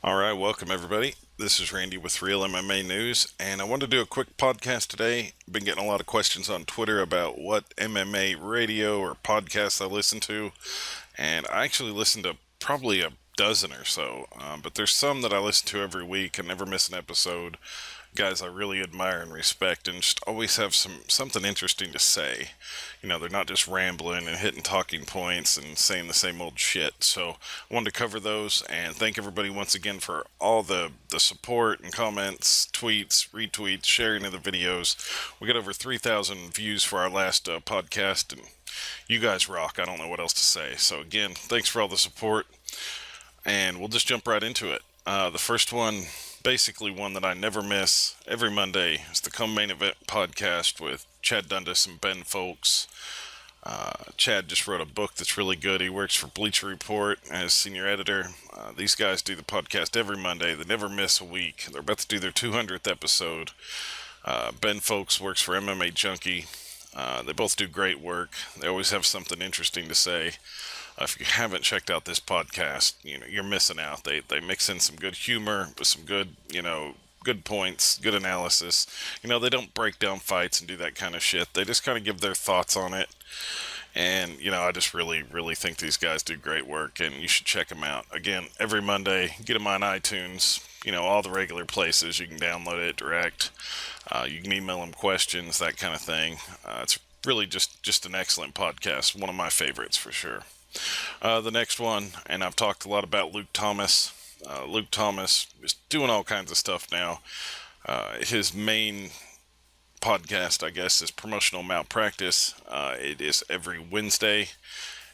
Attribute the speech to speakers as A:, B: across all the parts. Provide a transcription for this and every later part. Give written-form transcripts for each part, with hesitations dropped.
A: All right, welcome everybody. This is Randy with Real MMA News, and I wanted to do a quick podcast today. I've been getting a lot of questions on Twitter about what MMA radio or podcasts I listen to, and I actually listen to probably a dozen or so, but there's some that I listen to every week and never miss an episode. Guys I really admire and respect, and just always have something interesting to say. They're not just rambling and hitting talking points and saying the same old shit. So I wanted to cover those and thank everybody once again for all the support and comments, tweets, retweets, sharing of the videos. We got over 3,000 views for our last podcast, and you guys rock. I don't know what else to say. So again, thanks for all the support, and we'll just jump right into it. The first one, basically one that I never miss every Monday, is the CoMain Event podcast with Chad Dundas and Ben Folks. Chad just wrote a book that's really good. He works for Bleacher Report as senior editor. These guys do the podcast every Monday. They never miss a week. They're about to do their 200th episode. Ben Folks works for MMA Junkie. They both do great work. They always have something interesting to say. If you haven't checked out this podcast, you're missing out. They mix in some good humor with some good, good points, good analysis. They don't break down fights and do that kind of shit. They just kind of give their thoughts on it. And, I just really, really think these guys do great work, and you should check them out. Again, every Monday, get them on iTunes, all the regular places. You can download it direct. You can email them questions, that kind of thing. It's really just an excellent podcast. One of my favorites for sure. The next one, and I've talked a lot about Luke Thomas. Luke Thomas is doing all kinds of stuff now. His main podcast, I guess, is Promotional Malpractice. It is every Wednesday,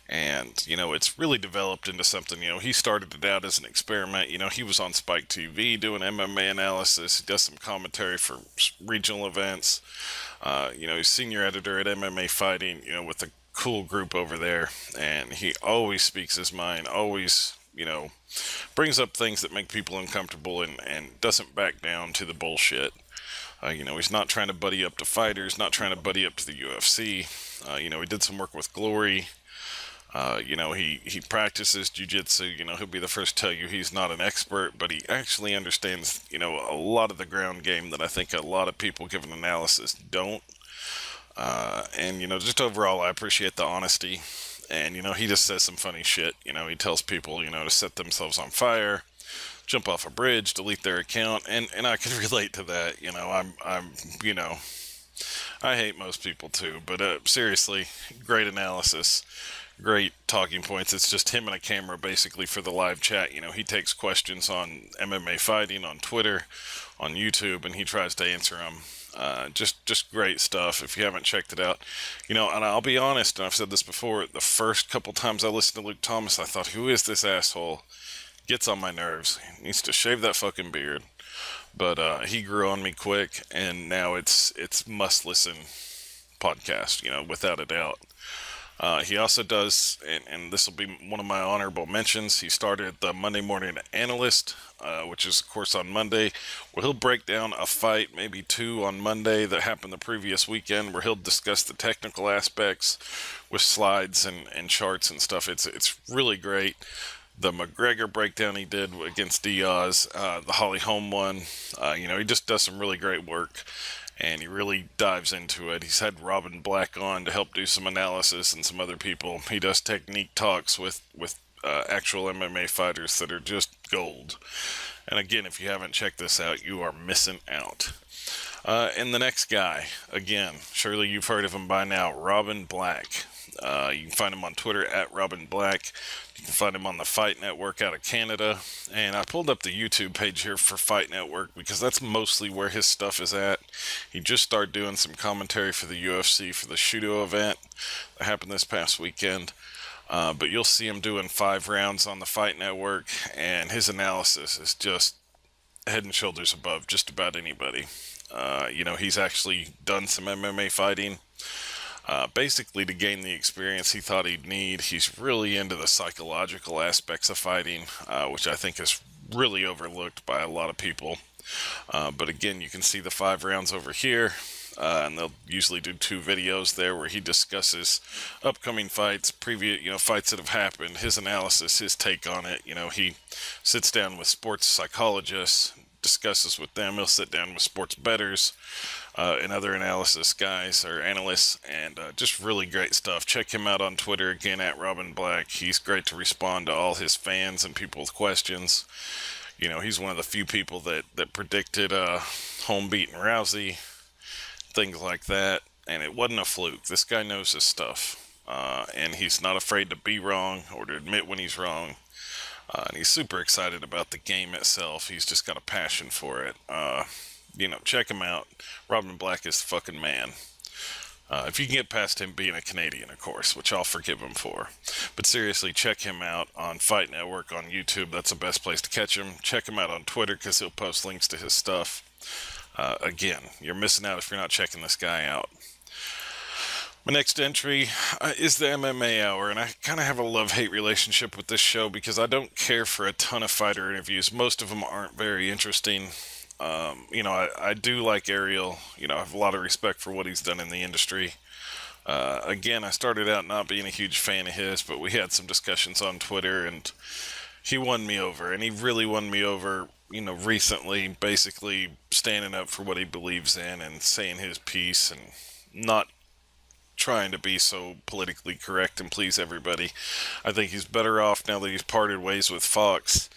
A: and it's really developed into something. He started it out as an experiment. He was on Spike TV doing MMA analysis. He does some commentary for regional events. He's senior editor at MMA Fighting, with a cool group over there, and he always speaks his mind, always brings up things that make people uncomfortable, and doesn't back down to the bullshit. He's not trying to buddy up to fighters, not trying to buddy up to the UFC. He did some work with Glory. He practices jiu-jitsu. He'll be the first to tell you he's not an expert, but he actually understands, a lot of the ground game that I think a lot of people giving analysis don't. And just overall, I appreciate the honesty. And, he just says some funny shit. He tells people, to set themselves on fire, jump off a bridge, delete their account. And I can relate to that. I hate most people too. But seriously, great analysis, great talking points. It's just him and a camera basically for the live chat. He takes questions on MMA Fighting on Twitter, on YouTube, and he tries to answer them. Just great stuff. If you haven't checked it out, and I'll be honest, and I've said this before, the first couple times I listened to Luke Thomas, I thought, who is this asshole? Gets on my nerves. He needs to shave that fucking beard. But he grew on me quick, and now it's must listen podcast, without a doubt. He also does, and this will be one of my honorable mentions, he started the Monday Morning Analyst, which is, of course, on Monday, where he'll break down a fight, maybe two on Monday that happened the previous weekend, where he'll discuss the technical aspects with slides and charts and stuff. It's really great. The McGregor breakdown he did against Diaz, the Holly Holm one, he just does some really great work. And he really dives into it. He's had Robin Black on to help do some analysis and some other people. He does technique talks with actual MMA fighters that are just gold. And again, if you haven't checked this out, you are missing out. And the next guy, again, surely you've heard of him by now, Robin Black. You can find him on Twitter at Robin Black. You can find him on the Fight Network out of Canada. And I pulled up the YouTube page here for Fight Network because that's mostly where his stuff is at. He just started doing some commentary for the UFC for the Shudo event that happened this past weekend. But you'll see him doing 5 rounds on the Fight Network, and his analysis is just head and shoulders above just about anybody. He's actually done some MMA fighting. Basically, to gain the experience he thought he'd need. He's really into the psychological aspects of fighting, which I think is really overlooked by a lot of people. But again, you can see the 5 rounds over here. And they'll usually do 2 videos there where he discusses upcoming fights, previous, fights that have happened, his analysis, his take on it. He sits down with sports psychologists, discusses with them. He'll sit down with sports bettors and other analysis guys or analysts, and just really great stuff. Check him out on Twitter, again, at Robin Black. He's great to respond to all his fans and people with questions. He's one of the few people that predicted home beating Rousey, things like that, and it wasn't a fluke. This guy knows his stuff, and he's not afraid to be wrong or to admit when he's wrong, and he's super excited about the game itself. He's just got a passion for it. Check him out. Robin Black is the fucking man. If you can get past him being a Canadian, of course, which I'll forgive him for. But seriously, check him out on Fight Network on YouTube. That's the best place to catch him. Check him out on Twitter because he'll post links to his stuff. Again, you're missing out if you're not checking this guy out. My next entry is the MMA Hour, and I kind of have a love-hate relationship with this show because I don't care for a ton of fighter interviews. Most of them aren't very interesting. I do like Ariel. I have a lot of respect for what he's done in the industry. Again, I started out not being a huge fan of his, but we had some discussions on Twitter, and he won me over, and he really won me over, recently, basically standing up for what he believes in and saying his piece and not trying to be so politically correct and please everybody. I think he's better off now that he's parted ways with Fox.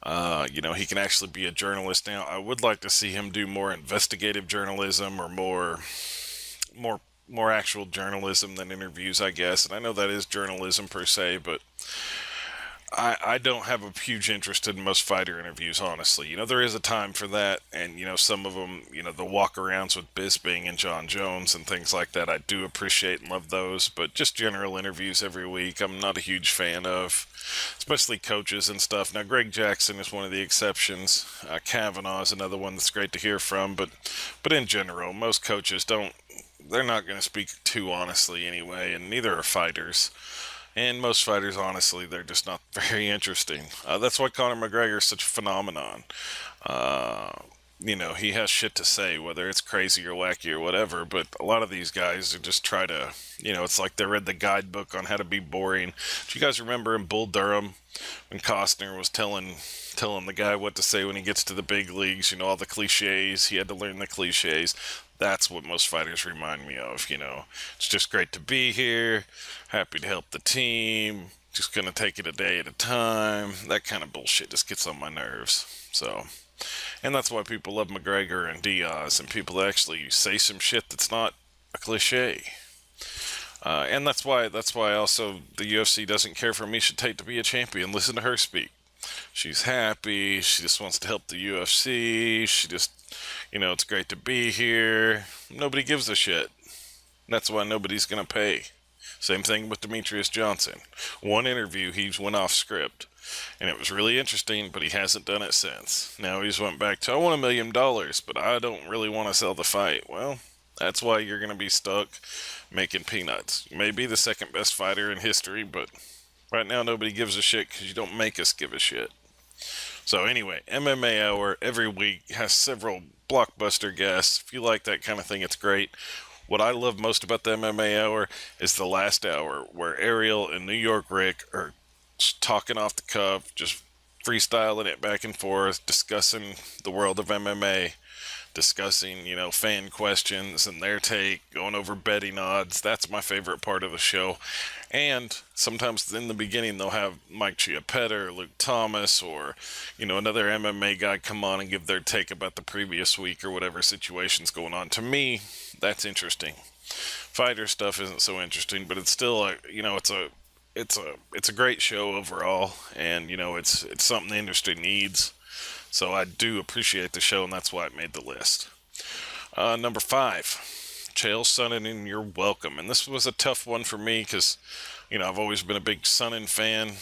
A: He can actually be a journalist now. I would like to see him do more investigative journalism or more actual journalism than interviews, I guess. And I know that is journalism per se, but I don't have a huge interest in most fighter interviews, honestly. There is a time for that, and, some of them, the walk-arounds with Bisping and John Jones and things like that, I do appreciate and love those, but just general interviews every week, I'm not a huge fan of, especially coaches and stuff. Now, Greg Jackson is one of the exceptions. Kavanaugh is another one that's great to hear from, but in general, most coaches they're not going to speak too honestly anyway, and neither are fighters. And most fighters, honestly, they're just not very interesting. That's why Conor McGregor is such a phenomenon. He has shit to say, whether it's crazy or wacky or whatever, but a lot of these guys are just try to, it's like they read the guidebook on how to be boring. Do you guys remember in Bull Durham when Costner was telling the guy what to say when he gets to the big leagues, all the cliches, he had to learn the cliches. That's what most fighters remind me of, It's just great to be here, happy to help the team, just gonna take it a day at a time. That kind of bullshit just gets on my nerves. So, and that's why people love McGregor and Diaz and people that actually say some shit that's not a cliche. And that's why also the UFC doesn't care for Miesha Tate to be a champion. Listen to her speak. She's happy. She just wants to help the UFC. She just, it's great to be here. Nobody gives a shit. That's why nobody's going to pay. Same thing with Demetrius Johnson. One interview, he went off script. And it was really interesting, but he hasn't done it since. Now he's went back to, I want $1 million, but I don't really want to sell the fight. Well, that's why you're going to be stuck making peanuts. You may be the second best fighter in history, but right now nobody gives a shit because you don't make us give a shit. So anyway, MMA Hour every week has several blockbuster guests. If you like that kind of thing, it's great. What I love most about the MMA Hour is the last hour where Ariel and New York Rick are just talking off the cuff, just freestyling it back and forth, discussing the world of MMA, discussing, fan questions and their take, going over betting odds. That's my favorite part of the show. And sometimes in the beginning, they'll have Mike Chiappetta or Luke Thomas or, another MMA guy come on and give their take about the previous week or whatever situation's going on. To me, that's interesting. Fighter stuff isn't so interesting, but it's still, it's a great show overall. And, it's something the industry needs. So I do appreciate the show, and that's why it made the list. Number 5. Chael Sonnen, and you're welcome. And this was a tough one for me because, I've always been a big Sonnen fan.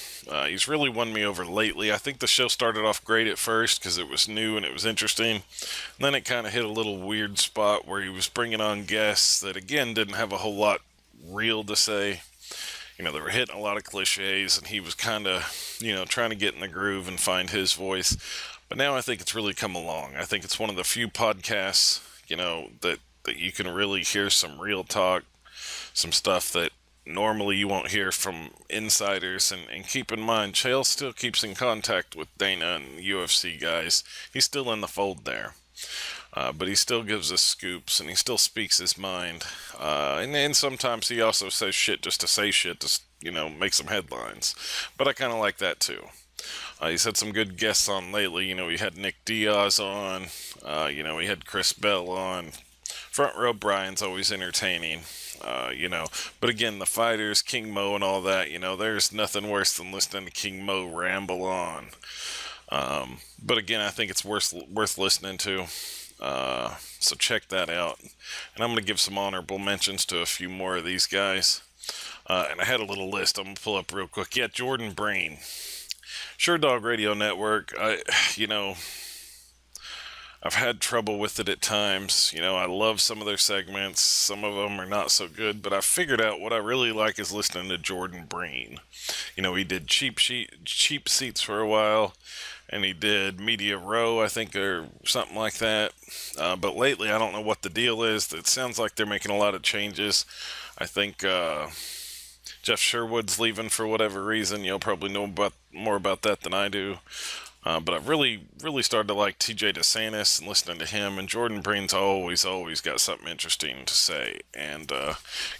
A: He's really won me over lately. I think the show started off great at first because it was new and it was interesting. And then it kind of hit a little weird spot where he was bringing on guests that, again, didn't have a whole lot real to say. They were hitting a lot of cliches, and he was kind of, trying to get in the groove and find his voice. But now I think it's really come along. I think it's one of the few podcasts, that you can really hear some real talk, some stuff that normally you won't hear from insiders. And keep in mind, Chael still keeps in contact with Dana and UFC guys. He's still in the fold there. But he still gives us scoops, and he still speaks his mind. And sometimes he also says shit just to say shit to, make some headlines. But I kind of like that too. He's had some good guests on lately. We had Nick Diaz on. We had Chris Bell on. Front Row Brian's always entertaining. But again, the fighters, King Mo and all that, there's nothing worse than listening to King Mo ramble on. But again, I think it's worth listening to. So check that out. And I'm going to give some honorable mentions to a few more of these guys. And I had a little list I'm going to pull up real quick. Yeah, Jordan Brain. Sure Dog Radio Network. I've had trouble with it at times. I love some of their segments. Some of them are not so good. But I figured out what I really like is listening to Jordan Brain. He did Cheap Seats for a while. And he did Media Row, I think, or something like that. But lately, I don't know what the deal is. It sounds like they're making a lot of changes. I think Jeff Sherwood's leaving for whatever reason. You'll probably know more about that than I do. But I've really started to like TJ DeSantis and listening to him. And Jordan Brain's always got something interesting to say. And,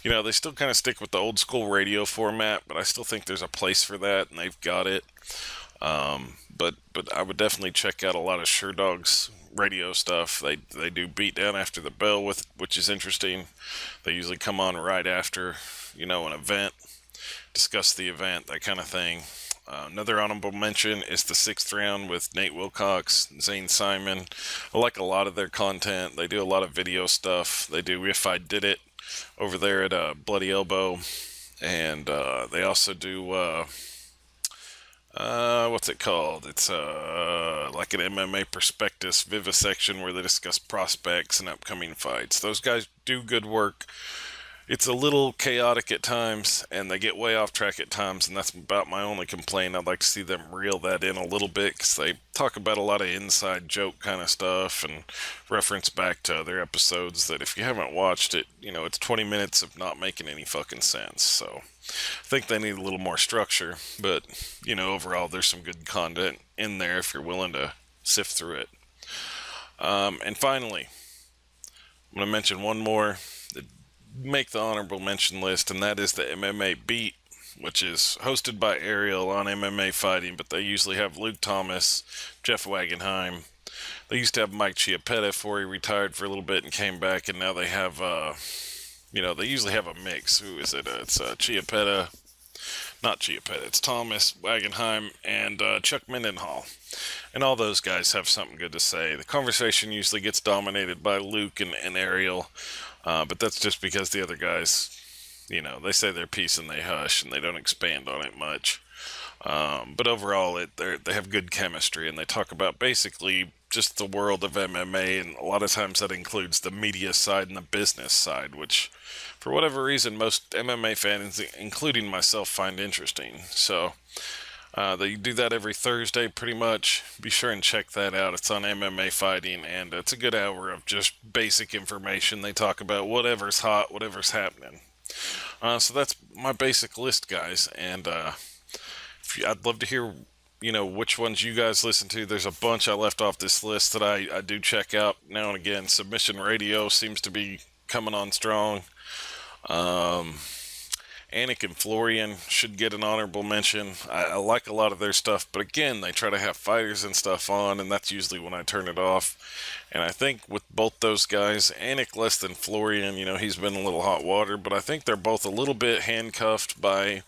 A: they still kind of stick with the old school radio format, but I still think there's a place for that, and they've got it. But I would definitely check out a lot of Sure Dog's radio stuff. They do Beat Down After the Bell, which is interesting. They usually come on right after, an event, discuss the event, that kind of thing. Another honorable mention is the Sixth Round with Nate Wilcox, Zane Simon. I like a lot of their content. They do a lot of video stuff. They do If I Did It over there at Bloody Elbow. And they also do... what's it called? It's like an MMA Prospectus Vivisection where they discuss prospects and upcoming fights. Those guys do good work. It's a little chaotic at times, and they get way off track at times, and that's about my only complaint. I'd like to see them reel that in a little bit, because they talk about a lot of inside joke kind of stuff and reference back to other episodes that if you haven't watched it, it's 20 minutes of not making any fucking sense. So I think they need a little more structure, but, overall there's some good content in there if you're willing to sift through it. And finally, I'm going to mention one more that make the honorable mention list, and that is the MMA Beat, which is hosted by Ariel on MMA Fighting, but they usually have Luke Thomas, Jeff Wagenheim. They used to have Mike Chiappetta before he retired for a little bit and came back, and now they have, they usually have a mix. Who is it? It's Chiappetta. Not Chiappetta. It's Thomas, Wagenheim, and Chuck Mindenhall. And all those guys have something good to say. The conversation usually gets dominated by Luke and Ariel, but that's just because the other guys, they say their piece and they hush and they don't expand on it much. But overall, they have good chemistry, and they talk about basically just the world of MMA, and a lot of times that includes the media side and the business side, which, for whatever reason, most MMA fans, including myself, find interesting. So they do that every Thursday, pretty much. Be sure and check that out. It's on MMA Fighting, and it's a good hour of just basic information. They talk about whatever's hot, whatever's happening. So that's my basic list, guys, and I'd love to hear, which ones you guys listen to. There's a bunch I left off this list that I do check out now and again. Submission Radio seems to be coming on strong. Anik and Florian should get an honorable mention. I like a lot of their stuff, but again, they try to have fighters and stuff on, and that's usually when I turn it off. And I think with both those guys, Anik less than Florian, he's been a little hot water, but I think they're both a little bit handcuffed by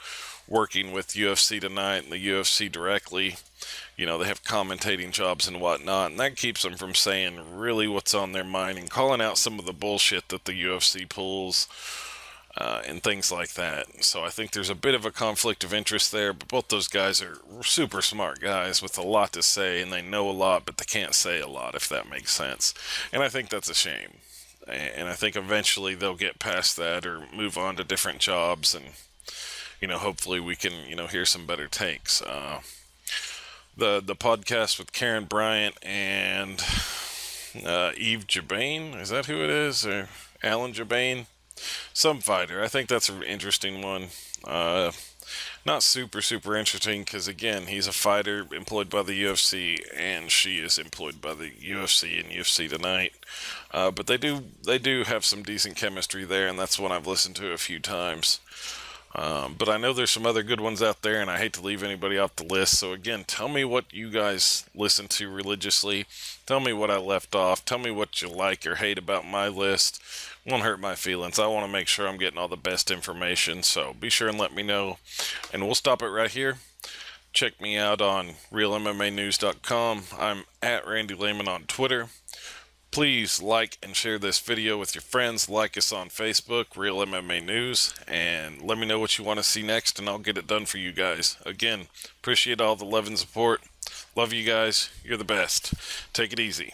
A: working with UFC Tonight and the UFC directly. They have commentating jobs and whatnot, and that keeps them from saying really what's on their mind and calling out some of the bullshit that the UFC pulls. And things like that. So I think there's a bit of a conflict of interest there, but both those guys are super smart guys with a lot to say, and they know a lot, but they can't say a lot, if that makes sense. And I think that's a shame. And I think eventually they'll get past that or move on to different jobs and, hopefully we can, hear some better takes. The podcast with Karen Bryant and Eve Jabane, is that who it is? Or Alan Jabane? Some fighter. I think that's an interesting one. Not super interesting because, again, he's a fighter employed by the UFC, and she is employed by the UFC and UFC Tonight. But they do have some decent chemistry there, and that's one I've listened to a few times. But I know there's some other good ones out there, and I hate to leave anybody off the list. So again, tell me what you guys listen to religiously. Tell me what I left off. Tell me what you like or hate about my list. Won't hurt my feelings. I want to make sure I'm getting all the best information. So be sure and let me know. And we'll stop it right here. Check me out on realmmanews.com. I'm at Randy Lehman on Twitter. Please like and share this video with your friends. Like us on Facebook, Real MMA News, and let me know what you want to see next, and I'll get it done for you guys. Again, appreciate all the love and support. Love you guys. You're the best. Take it easy.